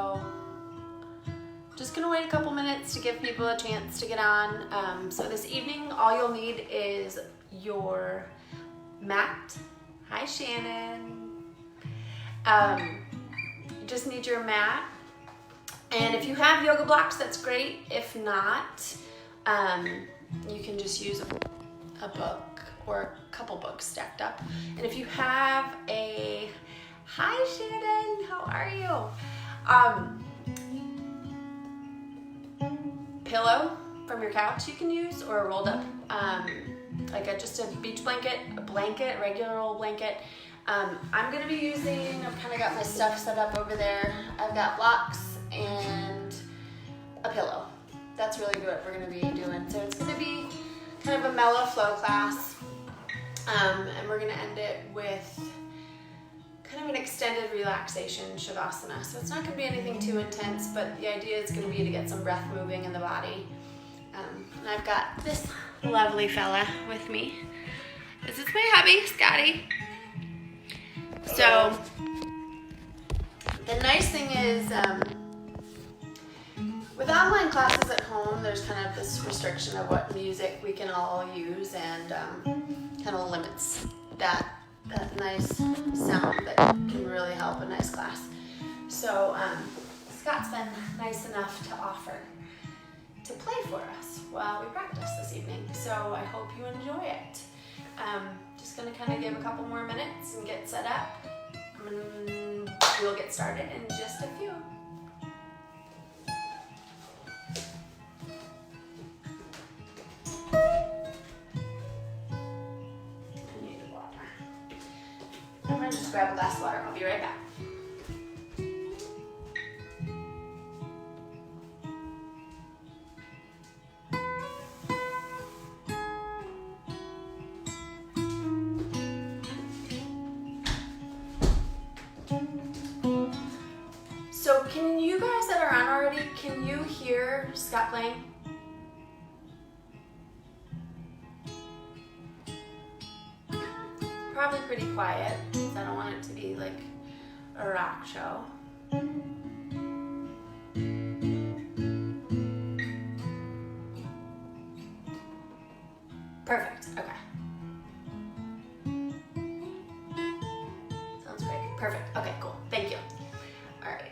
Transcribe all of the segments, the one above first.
So just gonna wait a couple minutes to give people a chance to get on. So this evening, all you'll need is your mat. Hi, Shannon. You just need your mat. And if you have yoga blocks, that's great. If not, you can just use a book or a couple books stacked up. And if you have a, hi Shannon, how are you? Pillow from your couch you can use, or a rolled up, like just a beach blanket, a regular old blanket. I'm gonna be using, I've kind of got my stuff set up over there. I've got blocks and a pillow. That's really what we're gonna be doing. So it's gonna be kind of a mellow flow class. And we're gonna end it with kind of an extended relaxation shavasana. So it's not gonna be anything too intense, but the idea is gonna be to get some breath moving in the body. And I've got this lovely fella with me. This is my hubby, Scotty. So the nice thing is, with online classes at home, there's kind of this restriction of what music we can all use, and kind of limits that nice sound that can really help a nice class. So Scott's been nice enough to offer to play for us while we practice this evening. So I hope you enjoy it. Just gonna kind of give a couple more minutes and get set up. We'll get started in just a few. I need water. I'm gonna just grab a glass of water. I'll be right back. So can you guys that are on already, can you hear Scott playing? Probably pretty quiet, because I don't want it to be like a rock show. Perfect, okay. Sounds great, perfect, okay, cool, thank you. All right.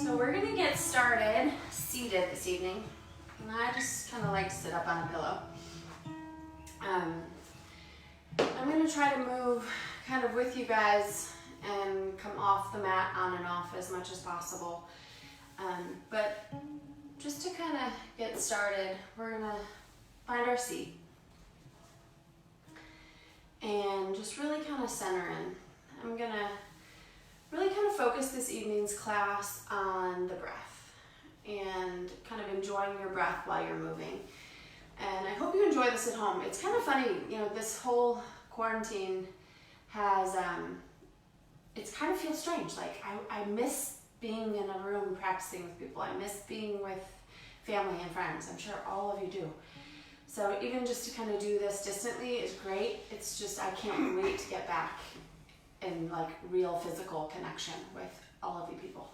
So we're gonna get started seated this evening. And I just kind of like to sit up on a pillow. I'm gonna try to move kind of with you guys and come off the mat on and off as much as possible. But just to kind of get started, we're gonna find our seat and just really kind of center in. I'm gonna really kind of focus this evening's class on the breath and kind of enjoying your breath while you're moving. And I hope you enjoy this at home. It's kind of funny, you know, this whole quarantine has, it kind of feels strange. Like I miss being in a room practicing with people. I miss being with family and friends. I'm sure all of you do. So even just to kind of do this distantly is great. It's just, I can't wait to get back in like real physical connection with all of you people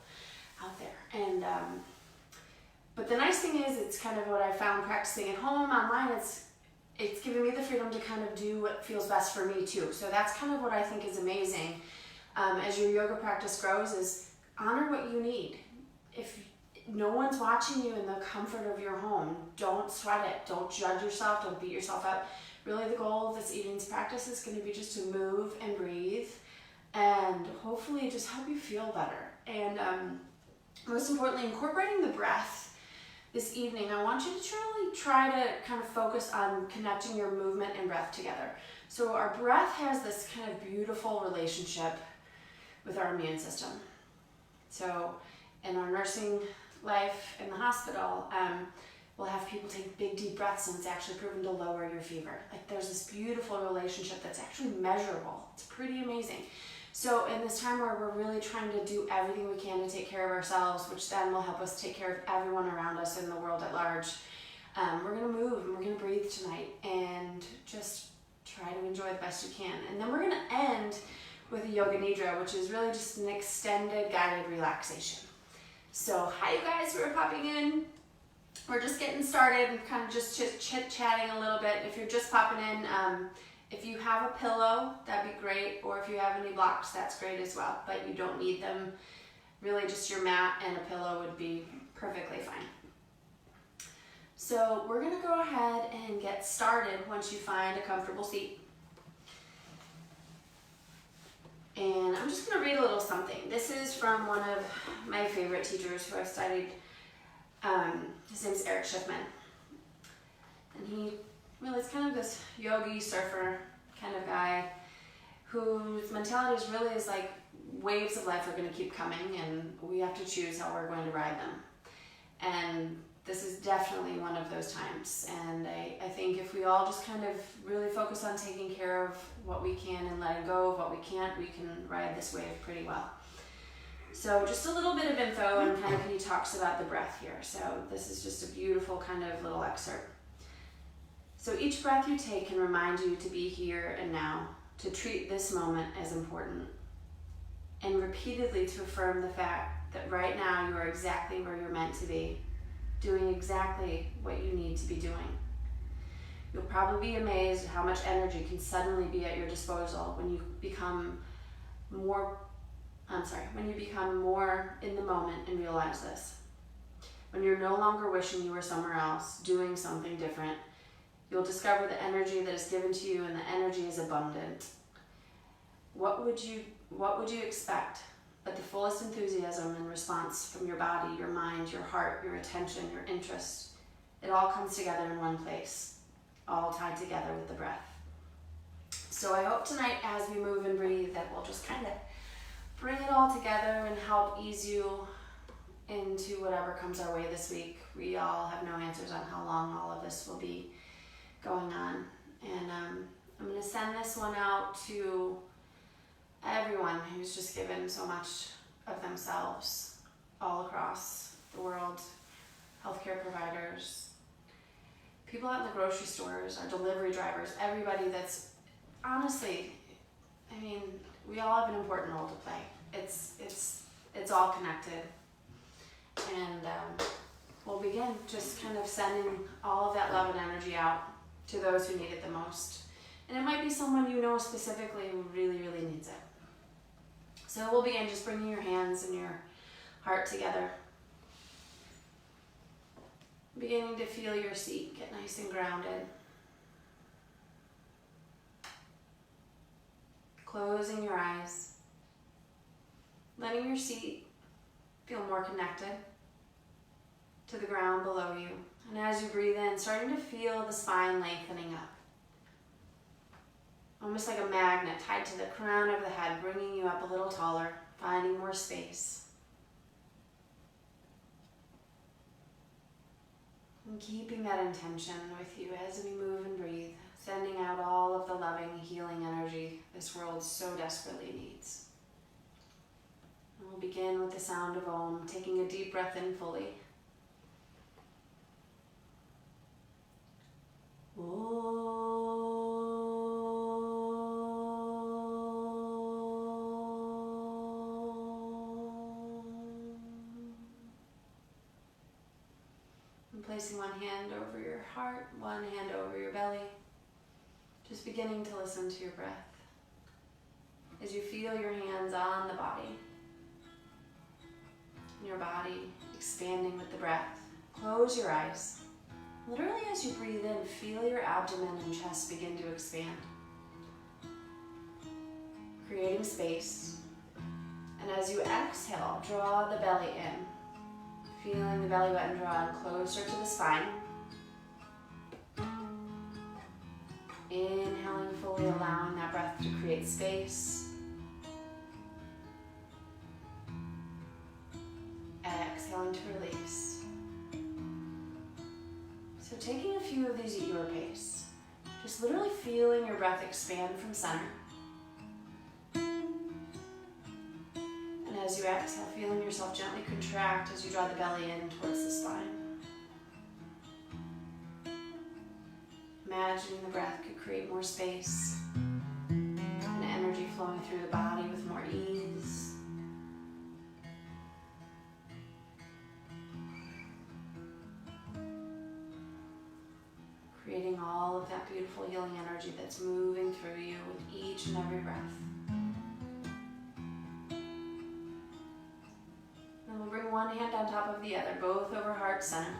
out there. And but the nice thing is, it's kind of what I found practicing at home online. It's giving me the freedom to kind of do what feels best for me too. So that's kind of what I think is amazing as your yoga practice grows, is honor what you need. If no one's watching you in the comfort of your home, don't sweat it. Don't judge yourself. Don't beat yourself up. Really, the goal of this evening's practice is going to be just to move and breathe, and hopefully just help you feel better. And most importantly, incorporating the breath this evening. I want you to truly try to kind of focus on connecting your movement and breath together. So our breath has this kind of beautiful relationship with our immune system. So in our nursing life in the hospital, we'll have people take big deep breaths, and it's actually proven to lower your fever. Like, there's this beautiful relationship that's actually measurable. It's pretty amazing. So in this time where we're really trying to do everything we can to take care of ourselves, which then will help us take care of everyone around us in the world at large, we're going to move and we're going to breathe tonight and just try to enjoy the best you can. And then we're going to end with a yoga nidra, which is really just an extended guided relaxation. So hi you guys who are popping in. We're just getting started and kind of just chit-chatting a little bit. If you're just popping in, if you have a pillow, that'd be great. Or if you have any blocks, that's great as well. But you don't need them. Really just your mat and a pillow would be perfectly fine. So we're gonna go ahead and get started once you find a comfortable seat. And I'm just gonna read a little something. This is from one of my favorite teachers who I've studied. His name's Eric Schiffman. And he really is kind of this yogi surfer kind of guy whose mentality is really is like waves of life are gonna keep coming and we have to choose how we're going to ride them. And this is definitely one of those times, and I think if we all just kind of really focus on taking care of what we can and letting go of what we can't, we can ride this wave pretty well. So just a little bit of info, and kind of he talks about the breath here. So this is just a beautiful kind of little excerpt. So each breath you take can remind you to be here and now, to treat this moment as important, and repeatedly to affirm the fact that right now you are exactly where you're meant to be, doing exactly what you need to be doing. You'll probably be amazed at how much energy can suddenly be at your disposal when you become more in the moment and realize this. When you're no longer wishing you were somewhere else, doing something different, you'll discover the energy that is given to you, and the energy is abundant. What would you expect but the fullest enthusiasm and response from your body, your mind, your heart, your attention, your interest? It all comes together in one place, all tied together with the breath. So I hope tonight as we move and breathe that we'll just kind of bring it all together and help ease you into whatever comes our way this week. We all have no answers on how long all of this will be going on. And I'm going to send this one out to everyone who's just given so much of themselves all across the world. Healthcare providers, people out in the grocery stores, our delivery drivers, everybody that's honestly, I mean, we all have an important role to play. It's all connected. And we'll begin just kind of sending all of that love and energy out to those who need it the most. And it might be someone you know specifically who really, really needs it. So we'll begin just bringing your hands and your heart together. Beginning to feel your seat get nice and grounded. Closing your eyes. Letting your seat feel more connected to the ground below you. And as you breathe in, starting to feel the spine lengthening up. Almost like a magnet tied to the crown of the head, bringing you up a little taller, finding more space. And keeping that intention with you as we move and breathe, sending out all of the loving, healing energy this world so desperately needs. And we'll begin with the sound of Om, taking a deep breath in fully. Placing one hand over your heart, one hand over your belly. Just beginning to listen to your breath. As you feel your hands on the body. Your body expanding with the breath. Close your eyes. Literally as you breathe in, feel your abdomen and chest begin to expand. Creating space. And as you exhale, draw the belly in. Feeling the belly button draw in closer to the spine. Inhaling fully, allowing that breath to create space. Exhaling to release. So taking a few of these at your pace. Just literally feeling your breath expand from center. as you exhale, feeling yourself gently contract as you draw the belly in towards the spine. Imagining the breath could create more space and energy flowing through the body with more ease. Creating all of that beautiful healing energy that's moving through you with each and every breath. Then we'll bring one hand on top of the other, both over heart center.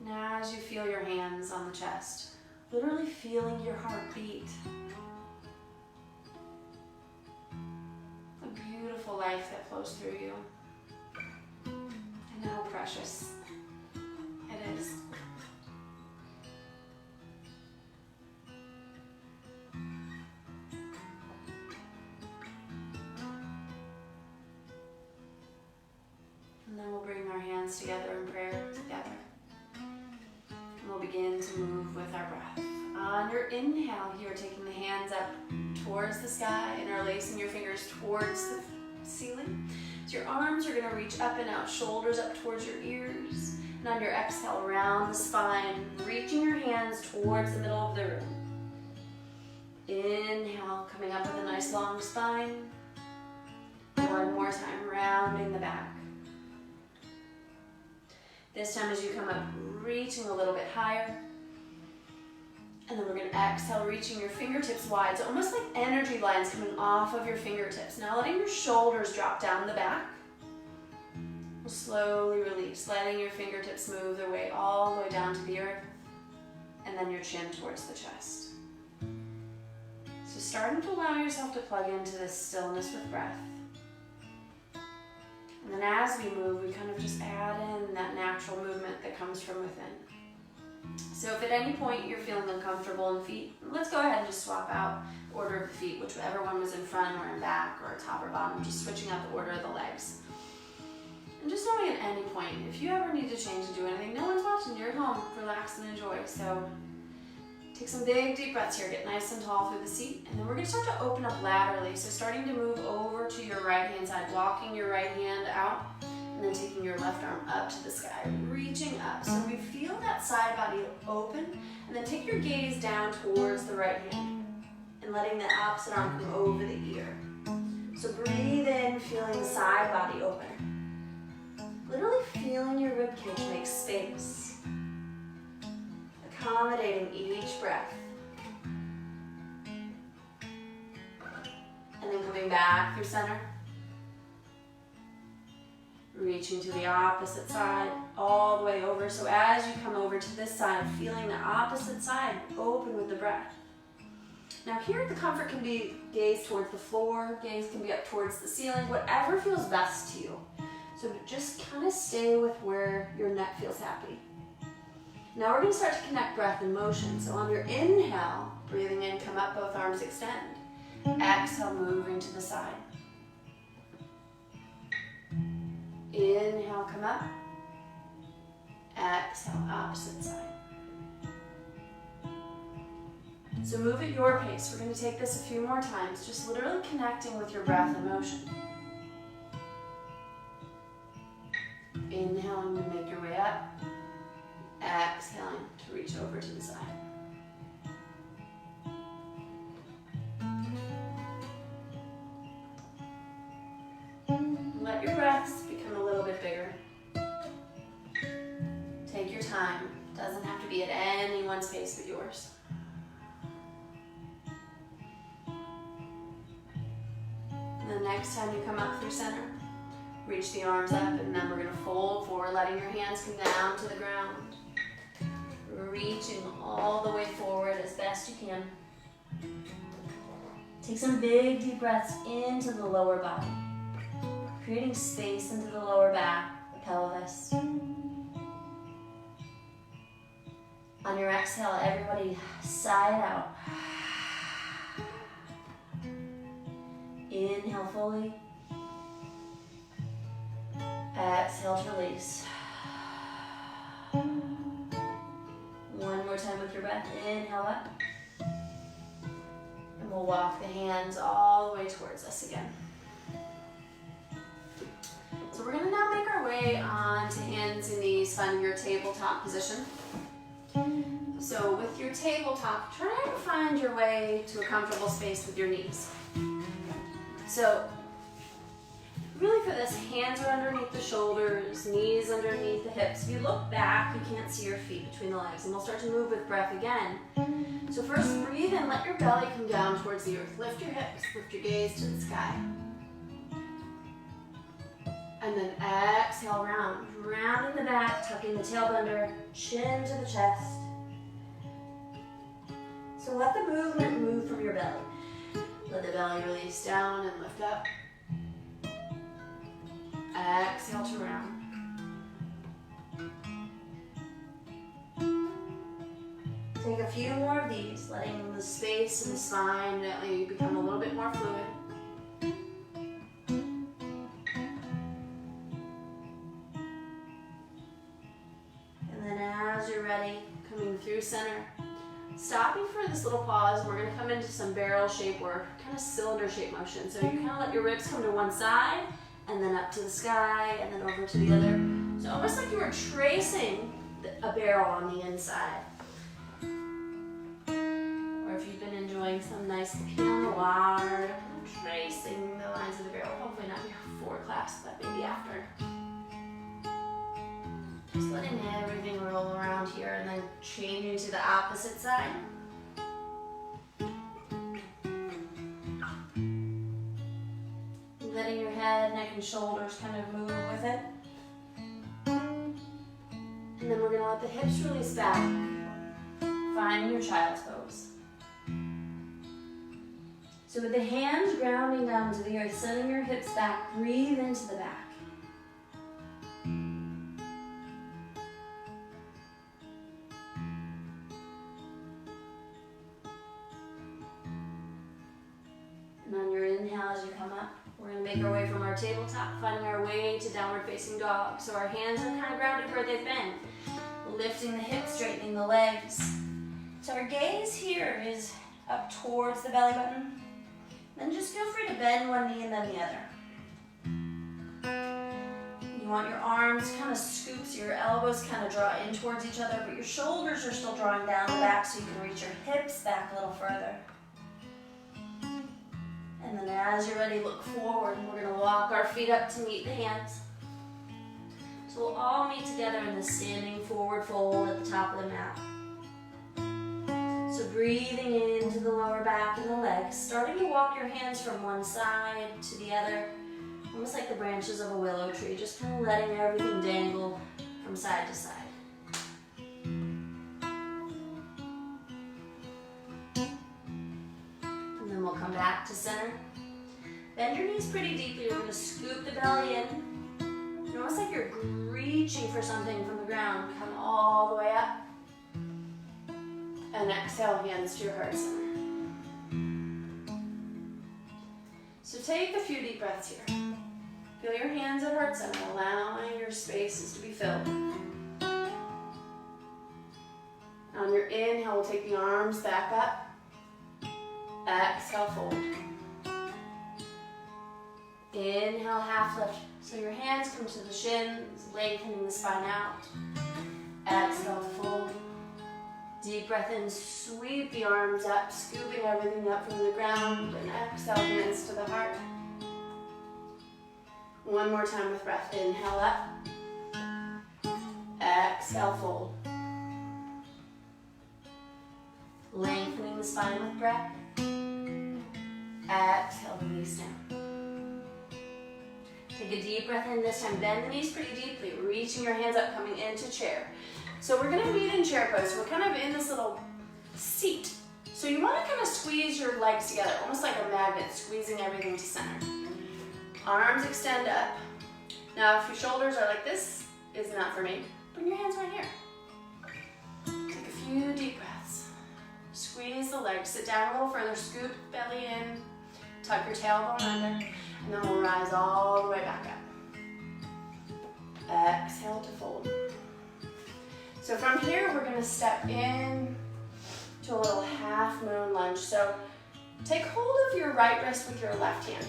And as you feel your hands on the chest, literally feeling your heart beat. A beautiful life that flows through you. And how precious it is. And then we'll bring our hands together in prayer together. And we'll begin to move with our breath. On your inhale here, taking the hands up towards the sky, interlacing your fingers towards the ceiling. So your arms are going to reach up and out, shoulders up towards your ears. And on your exhale, around the spine, reaching your hands towards the middle of the room. Inhale, coming up with a nice long spine. One more time, rounding the back. This time as you come up, reaching a little bit higher. And then we're going to exhale, reaching your fingertips wide. So almost like energy lines coming off of your fingertips. Now letting your shoulders drop down the back. We'll slowly release, letting your fingertips move their way all the way down to the earth. And then your chin towards the chest. So starting to allow yourself to plug into this stillness with breath. And then as we move, we kind of just add in that natural movement that comes from within. So if at any point you're feeling uncomfortable in the feet, let's go ahead and just swap out the order of the feet, whichever one was in front or in back or top or bottom, just switching out the order of the legs. And just knowing at any point, if you ever need to change and do anything, no one's watching, you're at home, relax and enjoy. So take some big deep breaths here, get nice and tall through the seat, and then we're going to start to open up laterally. So starting to move over to your right hand side, walking your right hand out, and then taking your left arm up to the sky, reaching up. So we feel that side body open, and then take your gaze down towards the right hand, and letting the opposite arm come over the ear. So breathe in, feeling the side body open. Literally feeling your ribcage make space. Accommodating each breath. And then coming back through center. Reaching to the opposite side, all the way over. So as you come over to this side, feeling the opposite side open with the breath. Now here the comfort can be gaze towards the floor, gaze can be up towards the ceiling, whatever feels best to you. So just kind of stay with where your neck feels happy. Now we're going to start to connect breath and motion. So on your inhale, breathing in, come up, both arms extend. Exhale, moving to the side. Inhale, come up. Exhale, opposite side. So move at your pace. We're going to take this a few more times, just literally connecting with your breath and motion. Inhaling to make your way up. Exhaling to reach over to the side. Let your breaths become a little bit bigger. Take your time. Doesn't have to be at anyone's pace but yours. And the next time you come up through center, reach the arms up, and then we're going to fold forward, letting your hands come down to the ground. Reaching all the way forward as best you can. Take some big deep breaths into the lower body, creating space into the lower back, the pelvis. On your exhale, everybody side out. Inhale fully. Exhale to release. One more time with your breath. Inhale up. And we'll walk the hands all the way towards us again. So we're gonna now make our way onto hands and knees, finding your tabletop position. So with your tabletop, try to find your way to a comfortable space with your knees. So really for this, hands are underneath the shoulders, knees underneath the hips. If you look back, you can't see your feet between the legs, and we'll start to move with breath again. So first, breathe in, let your belly come down towards the earth. Lift your hips, lift your gaze to the sky. And then exhale, round. Round in the back, tucking the tailbone under, chin to the chest. So let the movement move from your belly. Let the belly release down and lift up. Exhale to round. Take a few more of these, letting the space in the spine gently become a little bit more fluid. And then as you're ready, coming through center, stopping for this little pause, we're going to come into some barrel shape or kind of cylinder shape motion. So you kind of let your ribs come to one side, and then up to the sky, and then over to the other. So almost like you were tracing a barrel on the inside. Or if you've been enjoying some nice piano art, tracing the lines of the barrel. Hopefully not before class, but maybe after. Just letting everything roll around here, and then changing to the opposite side. Letting your head, neck, and shoulders kind of move with it. And then we're going to let the hips release back, finding your child's pose. So with the hands grounding down to the earth, sending your hips back, breathe into the back. And on your inhale as you come up, we're going to make our way from our tabletop, finding our way to downward facing dog. So our hands are kind of grounded where they've been. Lifting the hips, straightening the legs. So our gaze here is up towards the belly button. Then just feel free to bend one knee and then the other. You want your arms kind of scoop, so your elbows kind of draw in towards each other, but your shoulders are still drawing down the back so you can reach your hips back a little further. And then as you're ready, look forward, and we're going to walk our feet up to meet the hands. So we'll all meet together in the standing forward fold at the top of the mat. So breathing into the lower back and the legs, starting to walk your hands from one side to the other, almost like the branches of a willow tree, just kind of letting everything dangle from side to side. And then we'll come back to center. Bend your knees pretty deeply. You're going to scoop the belly in. It's almost like you're reaching for something from the ground. Come all the way up. And exhale, hands to your heart center. So take a few deep breaths here. Feel your hands at heart center, allowing your spaces to be filled. On your inhale, we'll take the arms back up. Exhale, fold. Inhale, half lift. So your hands come to the shins, lengthening the spine out. Exhale to fold. Deep breath in, sweep the arms up, scooping everything up from the ground, and exhale, hands to the heart. One more time with breath. Inhale up. Exhale, fold. Lengthening the spine with breath. Exhale, release down. Take a deep breath in this time. Bend the knees pretty deeply, reaching your hands up, coming into chair. So we're going to meet in chair pose. We're kind of in this little seat. So you want to kind of squeeze your legs together, almost like a magnet, squeezing everything to center. Arms extend up. Now if your shoulders are like this, is not for me, bring your hands right here. Take a few deep breaths. Squeeze the legs, sit down a little further, scoop belly in, tuck your tailbone under, and then we'll rise all the way back up. Exhale to fold. So from here, we're going to step in to a little half moon lunge. So Take hold of your right wrist with your left hand.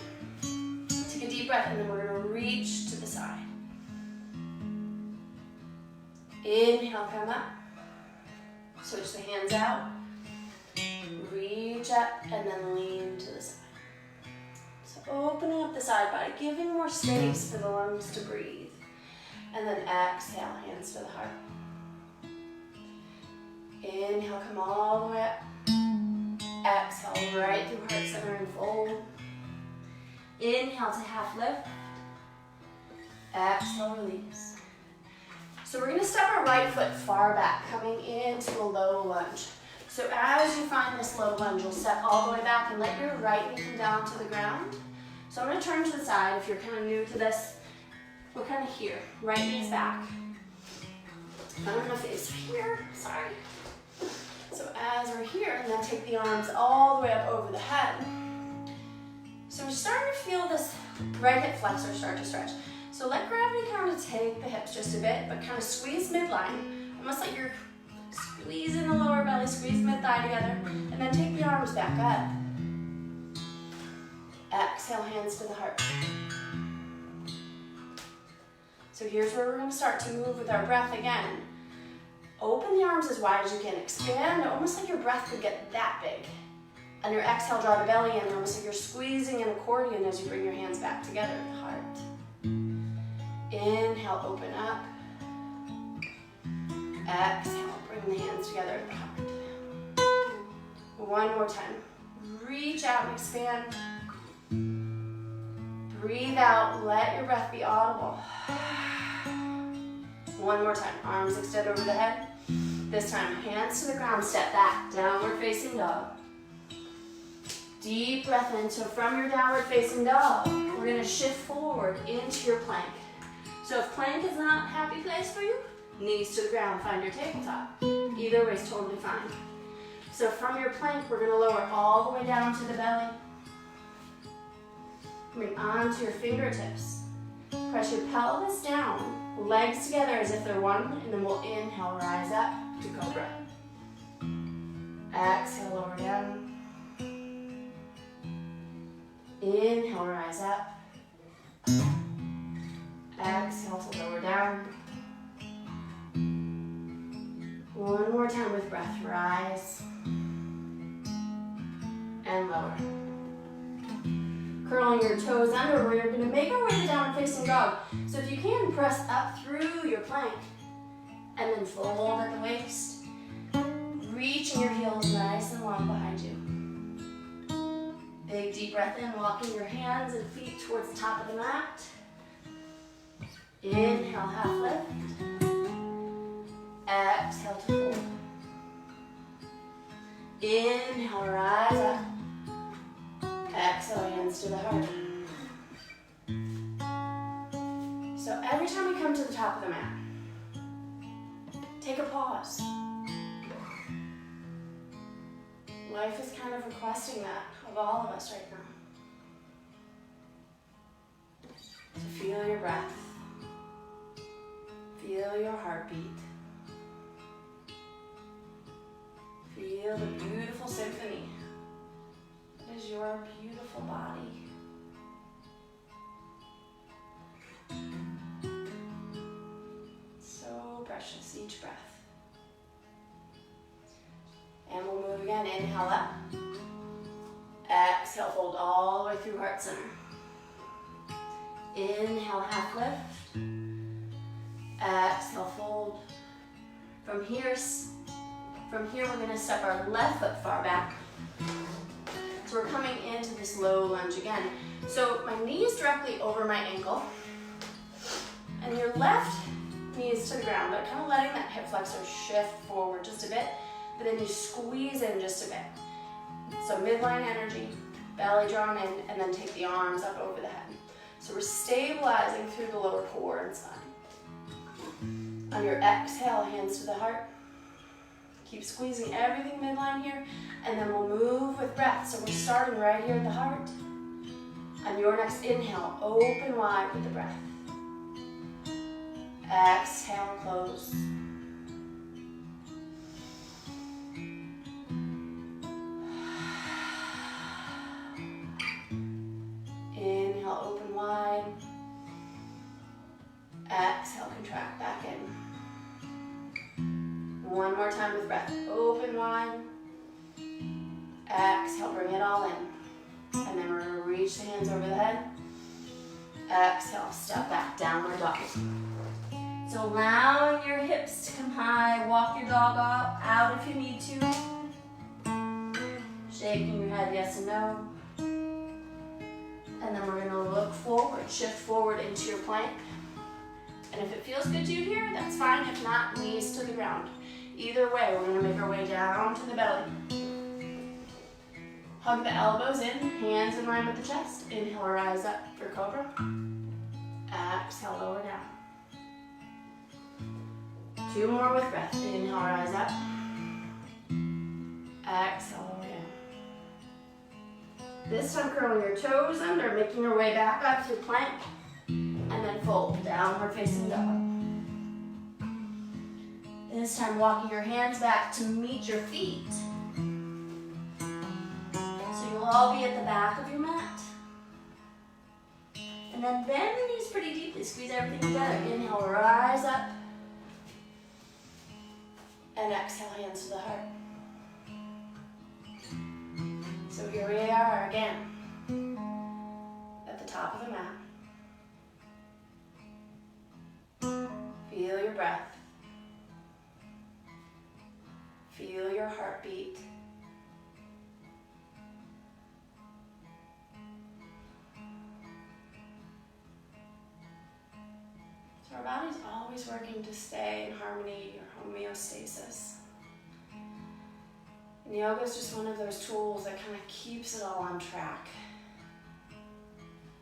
Take a deep breath, and then we're going to reach to the side. Inhale, come up. Switch the hands out. Reach up, and then lean to the side. So opening up the side body, giving more space for the lungs to breathe. And then exhale, hands to the heart. Inhale, come all the way up. Exhale, right through heart center and fold. Inhale to half lift. Exhale, release. So we're going to step our right foot far back, coming into a low lunge. So as you find this low lunge, you'll step all the way back and let your right knee come down to the ground. So I'm going to turn to the side. If you're kind of new to this, we're kind of here. Right knee's back. I'm going to face here. Sorry. So as we're here, and then take the arms all the way up over the head. So we're starting to feel this right hip flexor start to stretch. So let gravity kind of take the hips just a bit, but kind of squeeze midline, almost like you're squeezing the lower belly, squeeze mid-thigh together, and then take the arms back up. Exhale, hands to the heart. So here's where we're going to start to move with our breath again. Open the arms as wide as you can. Expand, almost like your breath could get that big. On your exhale, draw the belly in, almost like you're squeezing an accordion as you bring your hands back together at the heart. Inhale, open up. Exhale, bring the hands together at the heart. One more time. Reach out and expand. Breathe out, let your breath be audible. One more time, arms extend over the head. This time, hands to the ground, step back, downward facing dog. Deep breath in, so from your downward facing dog, we're gonna shift forward into your plank. So if plank is not a happy place for you, knees to the ground, find your tabletop. Either way is totally fine. So from your plank, we're gonna lower all the way down to the belly. Bring onto your fingertips. Press your pelvis down, legs together as if they're one, and then we'll inhale, rise up to cobra. Exhale, lower down. Inhale, rise up. Exhale to lower down. One more time with breath, rise and lower. Curling your toes under, we're going to make our way to downward facing dog. So if you can, press up through your plank and then fold at the waist. Reaching your heels nice and long behind you. Big deep breath in, walking your hands and feet towards the top of the mat. Inhale, half lift. Exhale to fold. Inhale, rise up. Exhale, hands to the heart. So every time we come to the top of the mat, take a pause. Life is kind of requesting that of all of us right now. So feel your breath. Feel your heartbeat. Feel the beautiful symphony that is your beautiful body. So precious, each breath. And we'll move again. Inhale up. Exhale, fold all the way through heart center. Inhale, half lift. Exhale, fold. From here, we're going to step our left foot far back. So we're coming into this low lunge again. So my knee is directly over my ankle. And your left knee is to the ground, but kind of letting that hip flexor shift forward just a bit. But then you squeeze in just a bit. So midline energy, belly drawn in, and then take the arms up over the head. So we're stabilizing through the lower core and spine. On your exhale, hands to the heart. Keep squeezing everything midline here, and then we'll move with breath. So we're starting right here at the heart. On your next inhale, open wide with the breath. Exhale, close. Exhale, contract back in. One more time with breath. Open wide. Exhale, bring it all in. And then we're going to reach the hands over the head. Exhale, step back, downward dog. So allowing your hips to come high. Walk your dog out if you need to. Shaking your head yes and no. And then we're going to look forward, shift forward into your plank. And if it feels good to you here, that's fine. If not, knees to the ground. Either way, we're going to make our way down to the belly. Hug the elbows in, hands in line with the chest. Inhale, rise up for cobra. Exhale, lower down. 2 more with breath. Inhale, rise up. Exhale, lower down. This time curling your toes under, making your way back up through plank. And then fold, downward facing dog. This time walking your hands back to meet your feet. So you'll all be at the back of your mat. And then bend the knees pretty deeply, squeeze everything together. Inhale, rise up. And exhale, hands to the heart. So here we are again, at the top of the mat. Feel your breath. Feel your heartbeat. So our body's always working to stay in harmony or homeostasis. And yoga is just one of those tools that kind of keeps it all on track.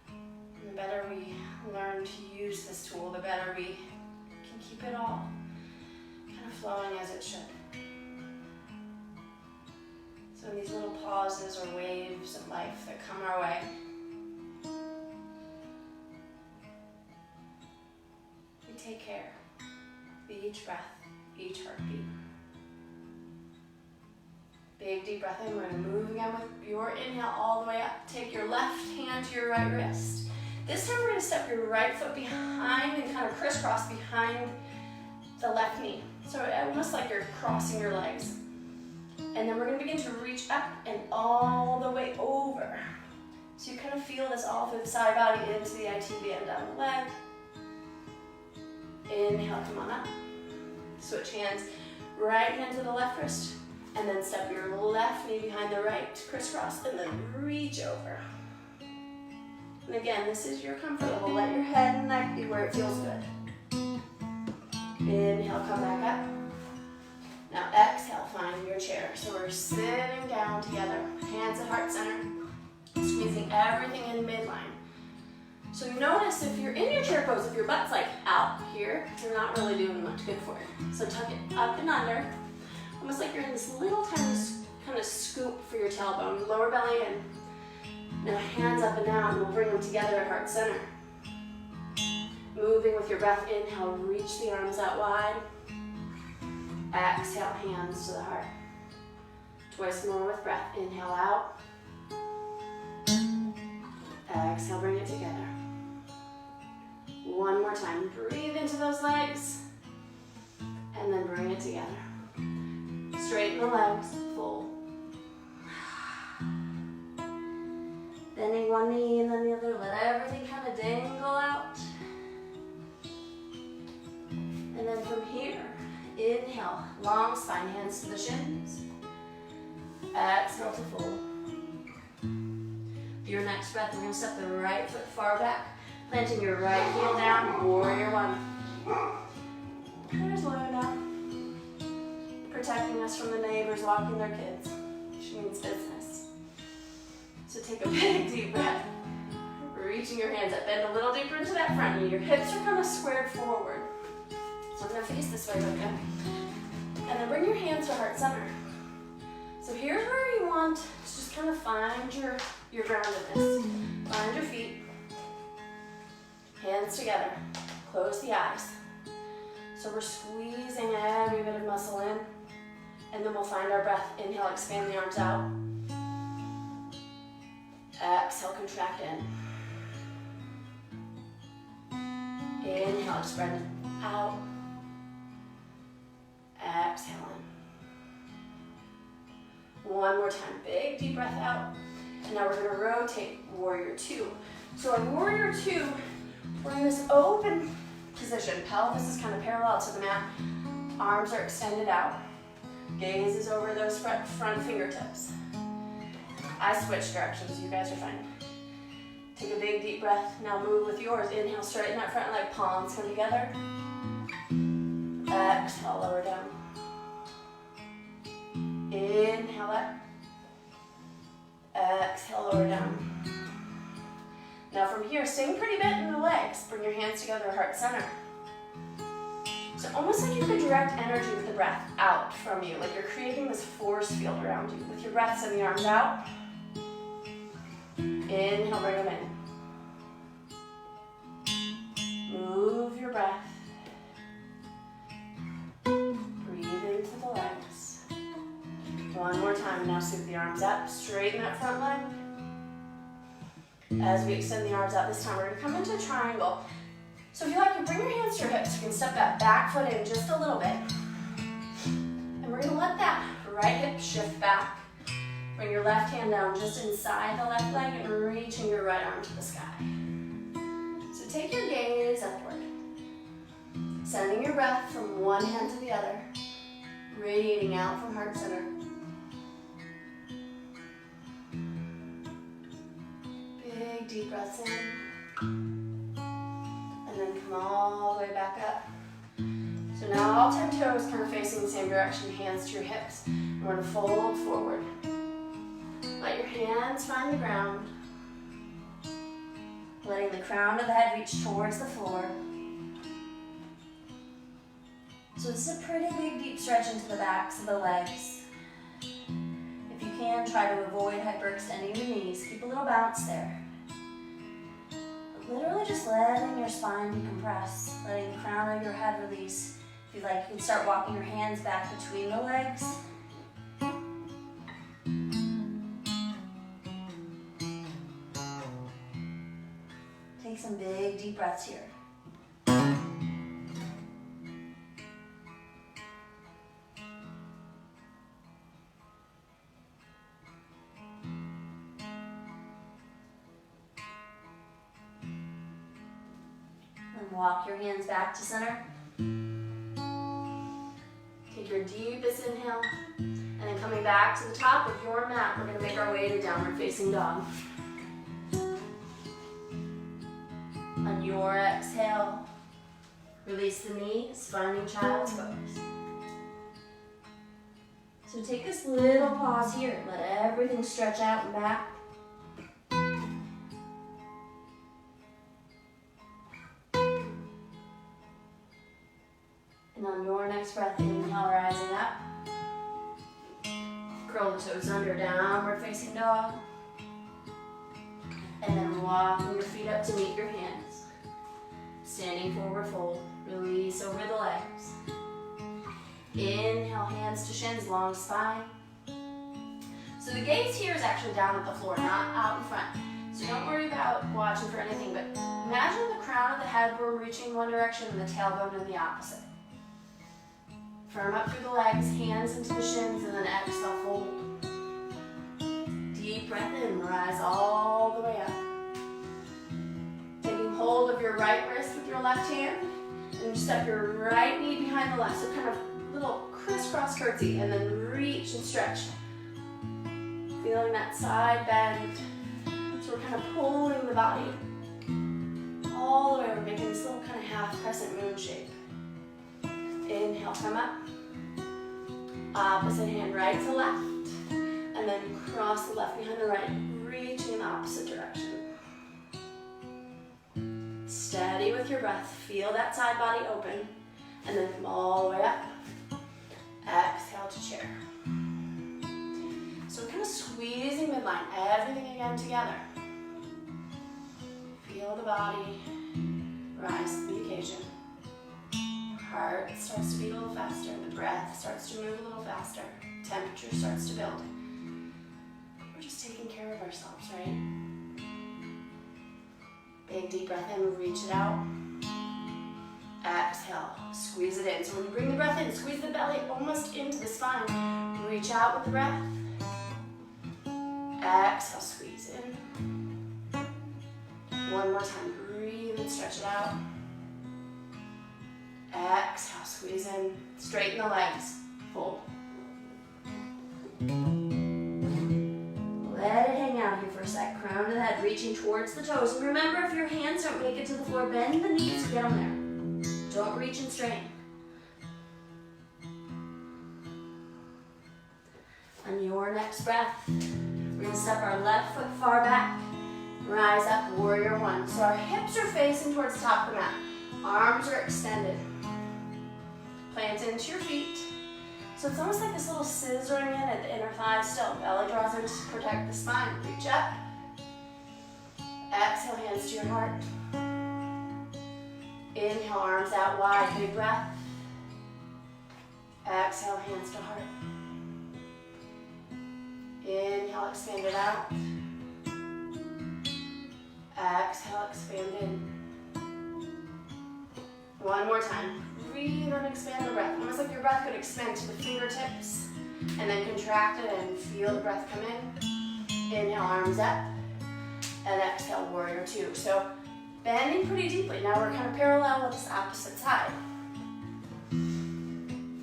And the better we learn to use this tool, the better we can keep it all kind of flowing as it should. So in these little pauses or waves of life that come our way, we take care of each breath, each heartbeat. Big deep breath in. We're going to move again with your inhale all the way up. Take your left hand to your right wrist. This time we're going to step your right foot behind and kind of crisscross behind the left knee. So almost like you're crossing your legs. And then we're going to begin to reach up and all the way over. So you kind of feel this all through the side body into the ITB and down the leg. Inhale, come on up. Switch hands. Right hand to the left wrist. And then step your left knee behind the right, crisscross, and then reach over. And again, this is your comfort level. Let your head and neck be where it feels good. Inhale, come back up. Now exhale, find your chair. So we're sitting down together, hands at heart center, squeezing everything in midline. So you notice if you're in your chair pose, if your butt's like out here, you're not really doing much good for it. So tuck it up and under. Almost like you're in this little tiny kind of scoop for your tailbone, lower belly in. Now hands up and down, we'll bring them together at heart center. Moving with your breath, inhale, reach the arms out wide. Exhale, hands to the heart. Twice more with breath, inhale out. Exhale, bring it together. One more time, breathe into those legs. And then bring it together. Straighten the legs, fold. Bending one knee and then the other, let everything kind of dangle out. And then from here, inhale, long spine, hands to the shins. Exhale to fold. Your next breath, we're going to step the right foot far back, planting your right heel down, warrior one. There's Luna. Protecting us from the neighbors walking their kids. She means business. So take a big deep breath. Reaching your hands up, bend a little deeper into that front knee. Your hips are kind of squared forward. So I'm going to face this way, okay? And then bring your hands to heart center. So here's where you want to just kind of find your groundedness. Find your feet. Hands together. Close the eyes. So we're squeezing every bit of muscle in. And then we'll find our breath. Inhale, expand the arms out. Exhale, contract in. Inhale, spread it out. Exhale in. One more time, big deep breath out. And now we're gonna rotate warrior two. So in warrior two, we're in this open position. Pelvis is kind of parallel to the mat. Arms are extended out. Gaze is over those front fingertips. I switch directions, you guys are fine. Take a big deep breath. Now move with yours. Inhale, straighten that front leg, palms come together. Exhale, lower down. Inhale up. Exhale, lower down. Now from here, staying pretty bent in the legs. Bring your hands together, heart center. So almost like you could direct energy with the breath out from you, like you're creating this force field around you. With your breath, send the arms out. Inhale, bring them in. Move your breath. Breathe into the legs. One more time. Now scoop the arms up. Straighten that front leg. As we extend the arms out this time, we're going to come into a triangle. So if you like, you bring your hands to your hips. You can step that back foot in just a little bit. And we're going to let that right hip shift back. Bring your left hand down just inside the left leg and reaching your right arm to the sky. So take your gaze upward. Sending your breath from one hand to the other. Radiating out from heart center. Big deep breaths in. And then come all the way back up. So now all 10 toes kind of facing the same direction, hands to your hips. We're going to fold forward. Let your hands find the ground. Letting the crown of the head reach towards the floor. So this is a pretty big deep stretch into the backs of the legs. If you can, try to avoid hyperextending your knees. Keep a little bounce there. But literally just letting your spine decompress, letting the crown of your head release. If you like, you can start walking your hands back between the legs. Take some big deep breaths here. And walk your hands back to center. Take your deepest inhale, and then coming back to the top of your mat, we're going to make our way to downward facing dog. On your exhale, release the knees, finding child's pose. So take this little pause here, let everything stretch out and back. And on your next breath, inhale, rising up. Curl the toes under, downward facing dog. And then walking your feet up to meet your hands. Standing forward fold, release over the legs. Inhale, hands to shins, long spine. So the gaze here is actually down at the floor, not out in front. So don't worry about watching for anything, but imagine the crown of the head we're reaching one direction and the tailbone in the opposite. Firm up through the legs, hands into the shins, and then exhale, fold. Deep breath in, rise all the way up. Taking hold of your right wrist with your left hand, and step your right knee behind the left, so kind of little crisscross curtsy, and then reach and stretch. Feeling that side bend. So we're kind of pulling the body all the way. We're making this little kind of half crescent moon shape. Inhale, come up. Opposite hand, right to left. And then cross the left behind the right, reaching in the opposite direction. Steady with your breath. Feel that side body open. And then come all the way up. Exhale to chair. So we're kind of squeezing midline, everything again together. Feel the body rise to the occasion. Heart starts to beat a little faster. The breath starts to move a little faster. Temperature starts to build. We're just taking care of ourselves, right? Big deep breath in, reach it out. exhale, squeeze it in. So when you bring the breath in, squeeze the belly almost into the spine. Reach out with the breath. Exhale, squeeze in. One more time, breathe and stretch it out. Exhale, squeeze in. Straighten the legs, fold. Let it hang out here for a sec. Crown of the head, reaching towards the toes. And remember, if your hands don't make it to the floor, bend the knees to get them there. Don't reach and strain. On your next breath, we're going to step our left foot far back. Rise up, warrior one. So our hips are facing towards the top of the mat. Arms are extended. Plant into your feet. So it's almost like this little scissoring in at the inner thigh still. Belly draws in to protect the spine. Reach up. Exhale, hands to your heart. Inhale, arms out wide. Big breath. Exhale, hands to heart. Inhale, expand it out. Exhale, expand in. One more time. Breathe and expand the breath. Almost like your breath could expand to the fingertips and then contract it and feel the breath come in. Inhale, arms up. And exhale, warrior two. So bending pretty deeply. Now we're kind of parallel with this opposite side.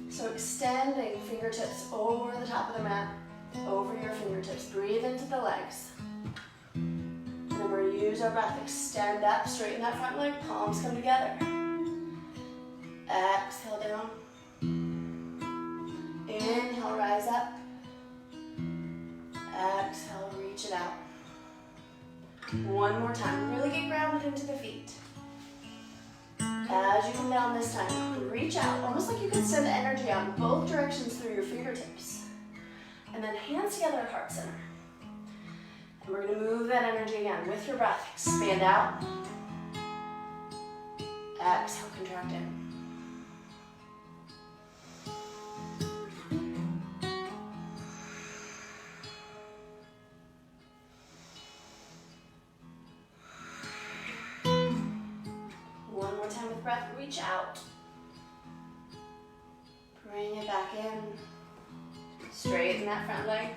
So extending fingertips over the top of the mat, over your fingertips. Breathe into the legs. And then we're going to use our breath. Extend up, straighten that front leg, palms come together. Exhale down. Inhale, rise up. Exhale, reach it out. One more time. Really get grounded into the feet. As you come down this time, reach out. Almost like you can send the energy out in both directions through your fingertips. And then hands together at heart center. And we're going to move that energy again with your breath. Expand out. Exhale, contract in. One more time with breath. Reach out. Bring it back in. Straighten that front leg.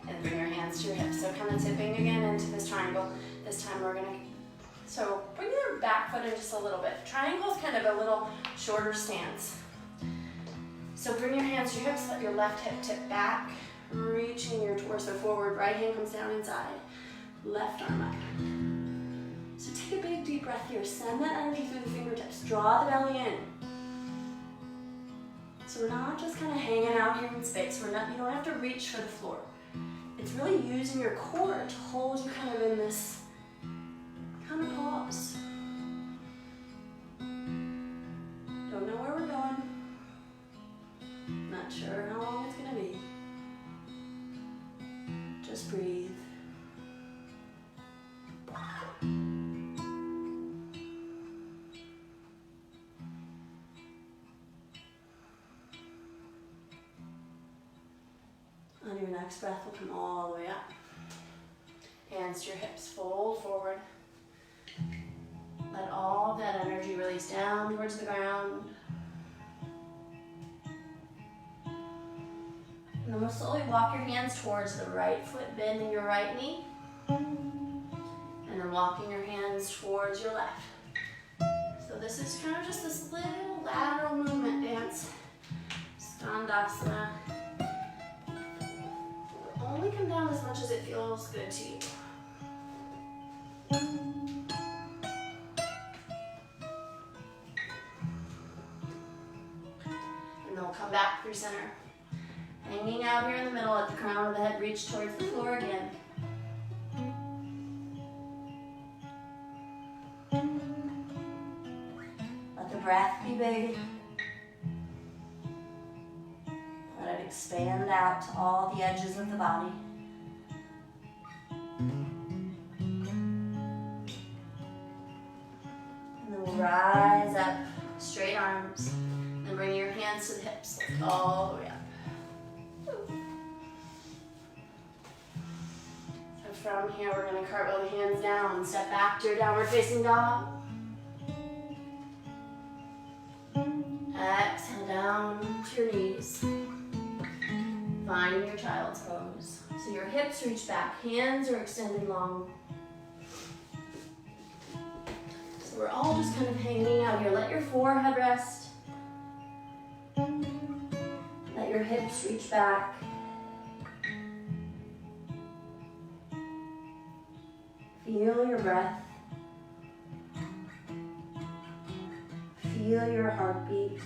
And bring your hands to your hips. So kind of tipping again into this triangle. This time we're going to, so bring your back foot in just a little bit. Triangle is kind of a little shorter stance. So bring your hands to your hips, let your left hip tip back, reaching your torso forward. Right hand comes down inside, left arm up. So take a big deep breath here. Send that energy through the fingertips. Draw the belly in. So we're not just kind of hanging out here in space. You don't have to reach for the floor. It's really using your core to hold you kind of in this kind of pause. Don't know where we're going. Not sure how long it's going to be. Just breathe. On your next breath, we'll come all the way up. Hands to your hips, fold forward. Let all of that energy release down towards the ground. And then we'll slowly walk your hands towards the right foot, bending your right knee. And then walking your hands towards your left. So this is kind of just this little lateral movement dance. Skandasana. Only come down as much as it feels good to you. And then we'll come back through center. Hanging out here in the middle at the crown of the head, reach towards the floor again. Let the breath be big. Let it expand out to all the edges of the body. And then we'll rise up, straight arms, and bring your hands to the hips, lift all the way up. So from here, we're going to cartwheel the hands down, step back to your downward facing dog. Exhale down to your knees. Finding your child's pose. So your hips reach back, hands are extended long. So we're all just kind of hanging out here. Let your forehead rest. Let your hips reach back. Feel your breath. Feel your heartbeat.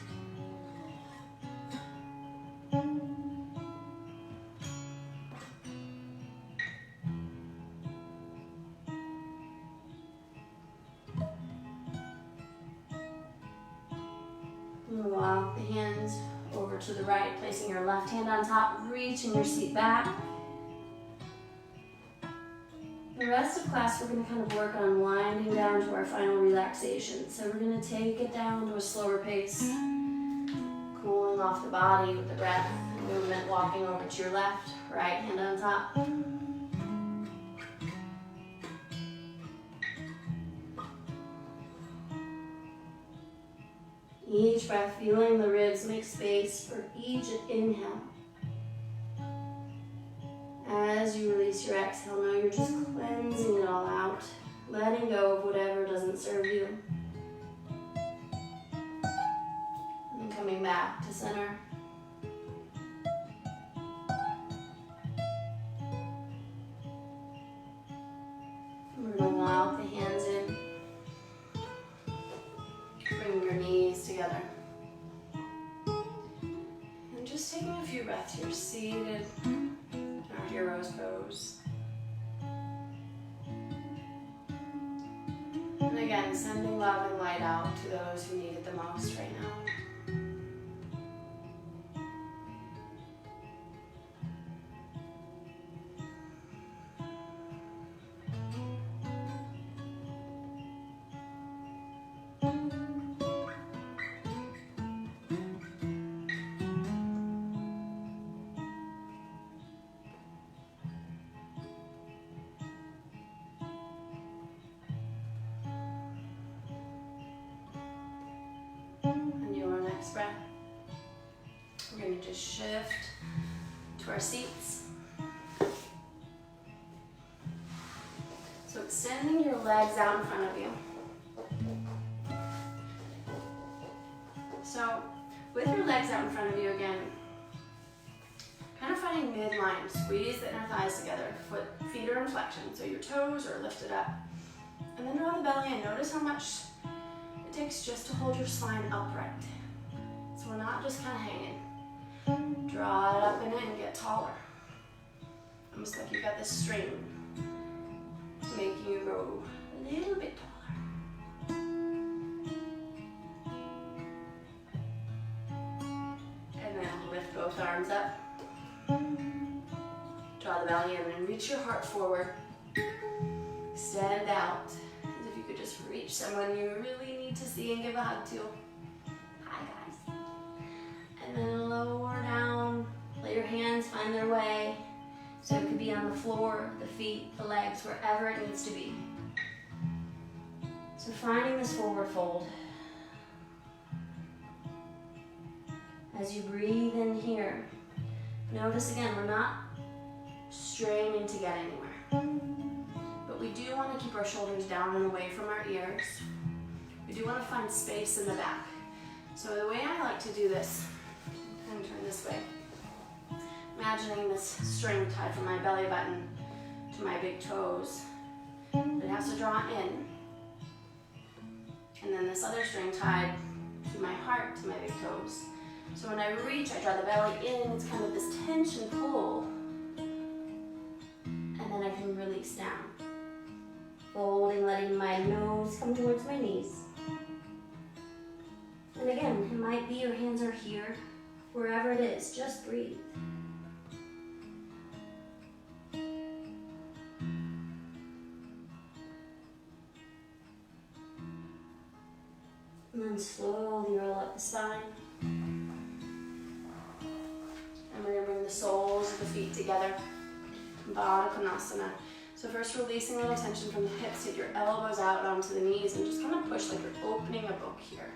Walk the hands over to the right, placing your left hand on top, reaching your seat back. The rest of class, we're going to kind of work on winding down to our final relaxation. So we're going to take it down to a slower pace, cooling off the body with the breath and movement, walking over to your left, right hand on top. Each breath, feeling the ribs make space for each inhale. As you release your exhale, now you're just cleansing it all out, letting go of whatever doesn't serve you. And then coming back to center. We're going to walk the hands in. Bring your knees together. And just taking a few breaths here, seated. Our hero's pose. And again, sending love and light out to those who need it the most right now. Breath. We're going to just shift to our seats. So extending your legs out in front of you. So with your legs out in front of you again, kind of finding midline, squeeze the inner thighs together, feet are in flexion, so your toes are lifted up. And then draw the belly in. Notice how much it takes just to hold your spine upright. So we're not just kind of hanging. Draw it up in it and get taller. Almost like you've got this string making you go a little bit taller. And then lift both arms up. Draw the belly in and reach your heart forward. Extend out as if you could just reach someone you really need to see and give a hug to. And then lower down, let your hands find their way. So it could be on the floor, the feet, the legs, wherever it needs to be. So finding this forward fold. As you breathe in here, notice again, we're not straining to get anywhere. But we do want to keep our shoulders down and away from our ears. We do want to find space in the back. So the way I like to do this, and turn this way. Imagining this string tied from my belly button to my big toes. It has to draw in. And then this other string tied to my heart, to my big toes. So when I reach, I draw the belly in. It's kind of this tension pull. And then I can release down. Folding, letting my nose come towards my knees. And again, it might be your hands are here. Wherever it is, just breathe. And then slowly roll up the spine. And we're going to bring the soles of the feet together. Baddha Konasana. So first releasing a little tension from the hips, take your elbows out onto the knees and just kind of push like you're opening a book here.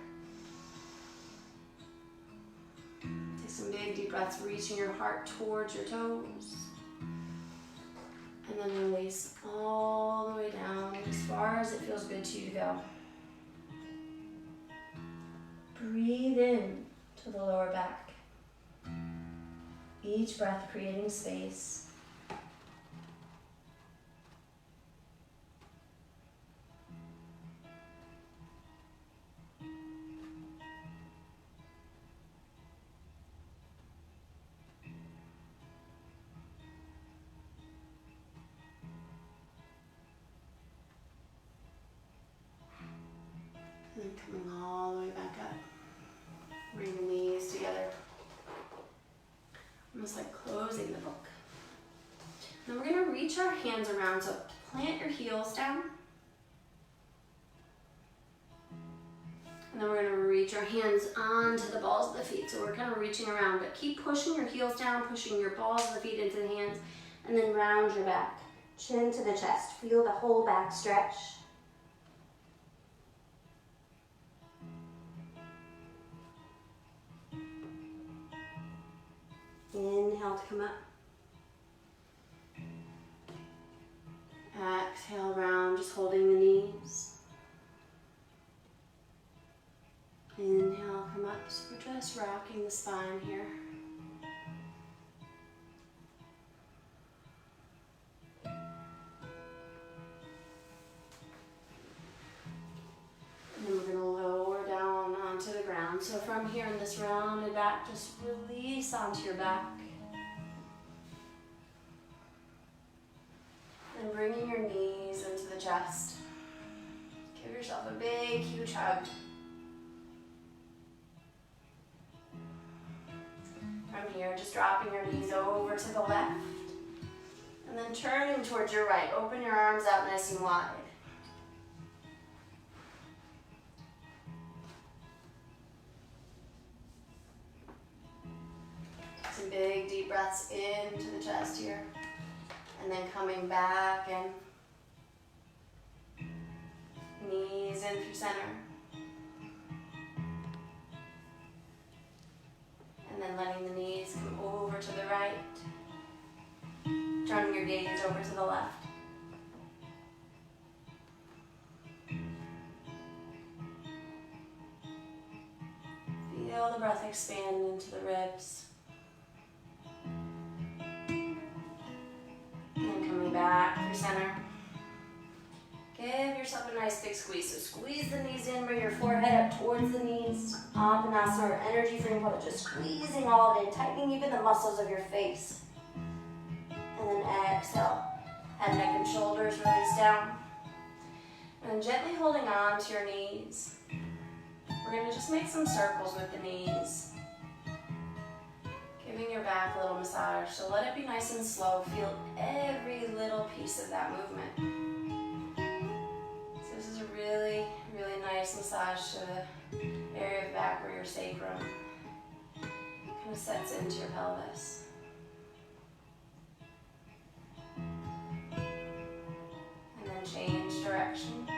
Some big deep breaths, reaching your heart towards your toes. And then release all the way down as far as it feels good to you to go. Breathe in to the lower back. Each breath creating space. And then coming all the way back up. Bring the knees together. Almost like closing the book. Then we're going to reach our hands around, so plant your heels down. And then we're going to reach our hands onto the balls of the feet. So we're kind of reaching around, but keep pushing your heels down, pushing your balls of the feet into the hands, and then round your back. Chin to the chest. Feel the whole back stretch. Inhale to come up. Exhale, round, just holding the knees. Inhale, come up. So we're just rocking the spine here. And then we're going to lower down onto the ground. So from here in this rounded back, just release onto your back. And bringing your knees into the chest. Give yourself a big, huge hug. From here, just dropping your knees over to the left. And then turning towards your right. Open your arms out nice and wide. Some big, deep breaths into the chest here. And then coming back and knees in through center. And then letting the knees come over to the right. Turning your gaze over to the left. Feel the breath expand into the ribs. Back through center. Give yourself a nice big squeeze. So squeeze the knees in, bring your forehead up towards the knees. Appanasana, or energy for your body, just squeezing all of it in, tightening even the muscles of your face. And then exhale. Head, neck, and shoulders release down. And then gently holding on to your knees. We're going to just make some circles with the knees. Giving your back a little massage, so let it be nice and slow. Feel every little piece of that movement. So this is a really, really nice massage to the area of back where your sacrum kind of sets into your pelvis. And then change direction.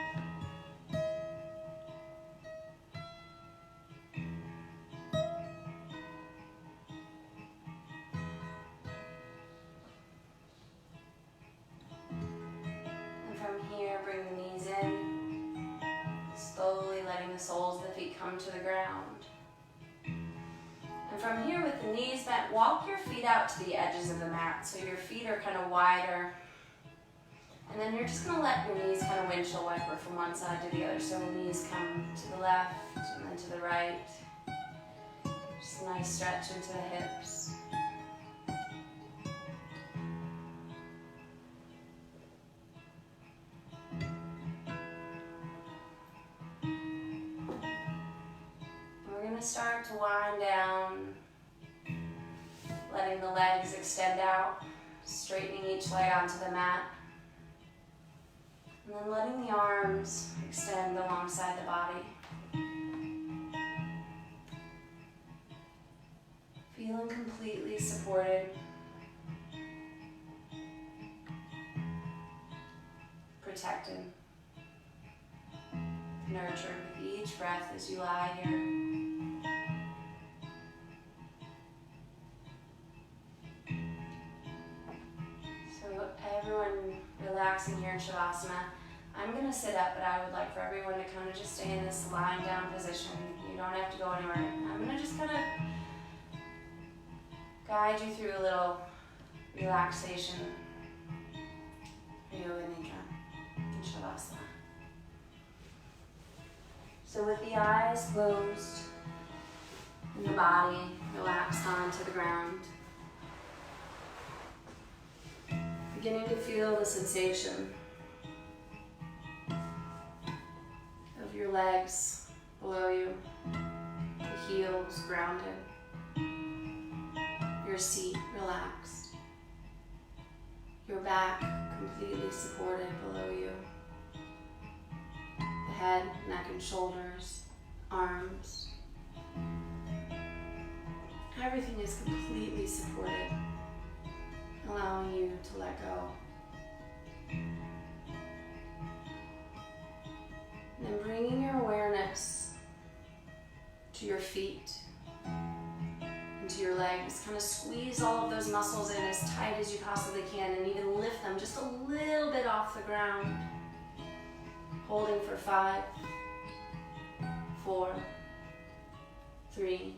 Soles of the feet come to the ground. And from here with the knees bent, walk your feet out to the edges of the mat so your feet are kind of wider. And then you're just going to let your knees kind of windshield wiper from one side to the other. So knees come to the left and then to the right. Just a nice stretch into the hips. Start to wind down, letting the legs extend out, straightening each leg onto the mat, and then letting the arms extend alongside the body. Feeling completely supported, protected, nurtured with each breath as you lie here. relaxing here in Shavasana. I'm going to sit up, but I would like for everyone to kind of just stay in this lying down position. You don't have to go anywhere. I'm going to just kind of guide you through a little relaxation for Yoga Nidra in Shavasana. So with the eyes closed and the body relaxed onto the ground, beginning to feel the sensation of your legs below you, the heels grounded, your seat relaxed, your back completely supported below you, the head, neck and shoulders, arms. Everything is completely supported, allowing you to let go. And then bringing your awareness to your feet, into your legs. Kind of squeeze all of those muscles in as tight as you possibly can, and even lift them just a little bit off the ground. Holding for 5, 4, 3,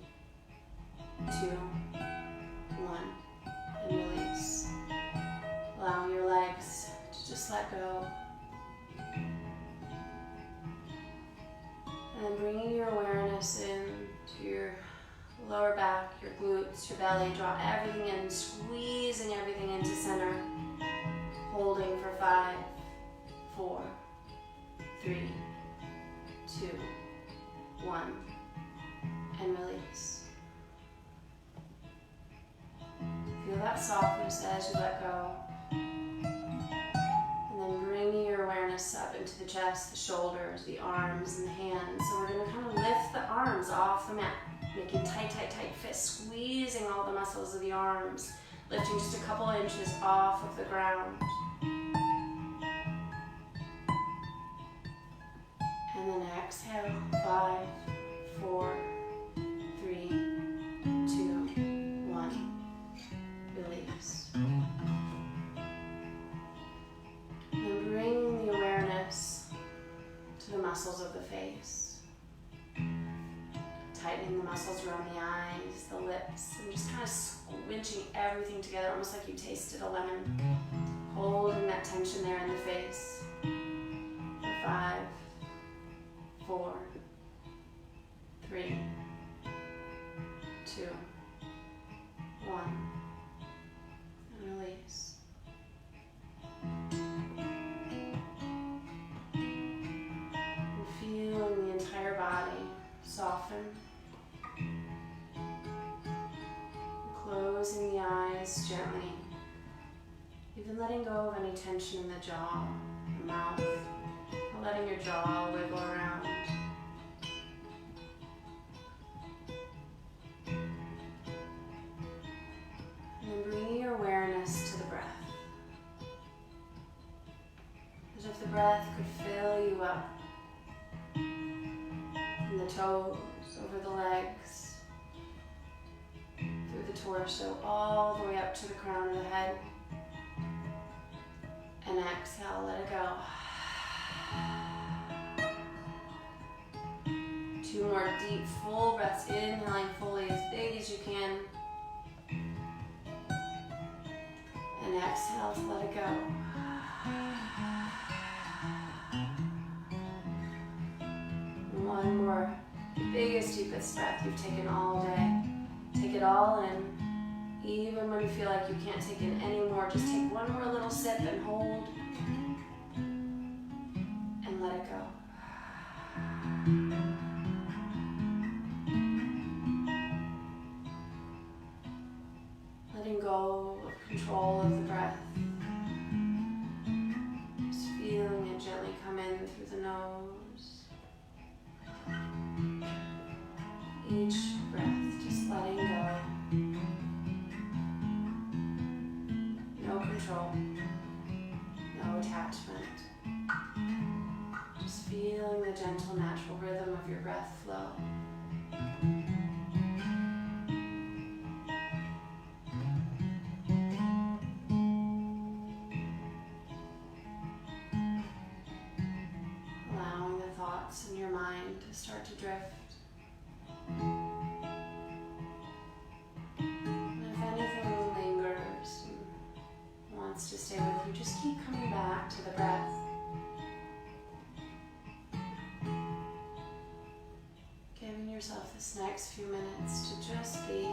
2, 1, and release. Allowing your legs to just let go. And then bringing your awareness in to your lower back, your glutes, your belly. Draw everything in, squeezing everything into center. Holding for 5, 4, 3, 2, 1, and release. Feel that softness as you let go. And then bringing your awareness up into the chest, the shoulders, the arms, and the hands. So we're going to kind of lift the arms off the mat, making tight, tight, tight fists, squeezing all the muscles of the arms, lifting just a couple inches off of the ground. And then exhale, 5, 4, 3, 2, 1. Release. And bring the awareness to the muscles of the face. Tightening the muscles around the eyes, the lips, and just kind of squinching everything together, almost like you tasted a lemon. Holding that tension there in the face. For 5, 4, 3, 2, 1. And release. And feeling the entire body soften. Closing the eyes gently. Even letting go of any tension in the jaw, the mouth, or letting your jaw wiggle around. And then bringing your awareness to the breath. As if the breath could fill you up. From the toes, over the legs, through the torso, all the way up to the crown of the head. And exhale, let it go. 2 more deep, full breaths, inhaling fully, as big as you can. And exhale to let it go. One more, the biggest, deepest breath you've taken all day. Take it all in. Even when you feel like you can't take in any more, just take one more little sip and hold. And let it go. Letting go of control of the breath. Just feeling it gently come in through the nose. Each breath, just letting go. No control, no attachment. Just feeling the gentle, natural rhythm of your breath flow. thoughts in your mind to start to drift. And if anything lingers and wants to stay with you, just keep coming back to the breath. Giving yourself this next few minutes to just be.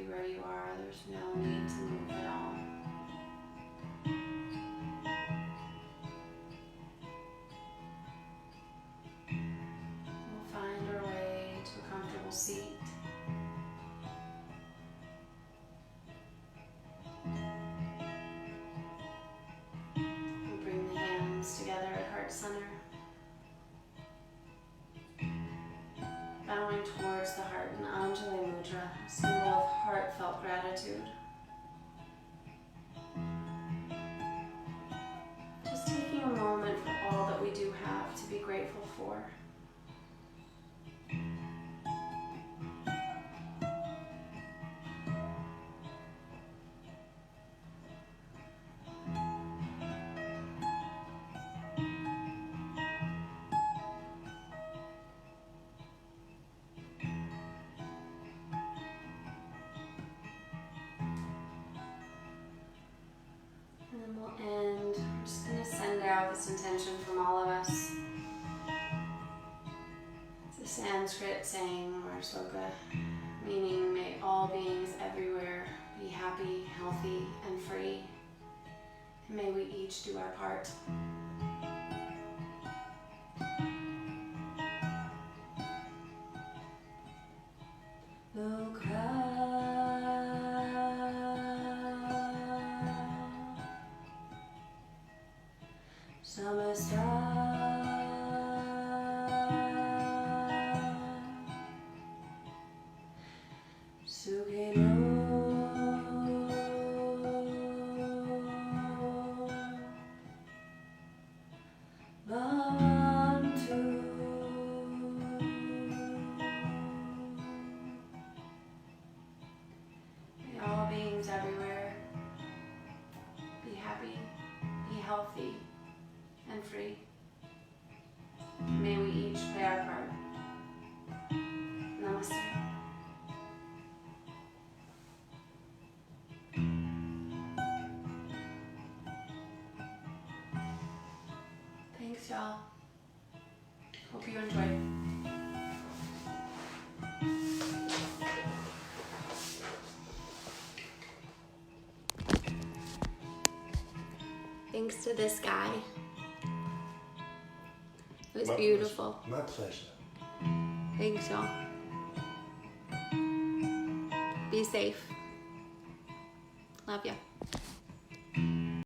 Where you are, there's no need to move at all. We'll find our way to a comfortable seat. We'll bring the hands together at heart center. Bowing towards the heart in Anjali Mudra, a symbol of heartfelt gratitude. Just taking a moment for all that we do have to be grateful for. And we're just going to send out this intention from all of us. It's a Sanskrit saying or sloka, meaning may all beings everywhere be happy, healthy, and free. And may we each do our part. free. May we each play our part. Namaste. Thanks, y'all. Hope you enjoyed. Thanks to this guy. It was beautiful. My pleasure. Thanks, y'all. Be safe. Love ya.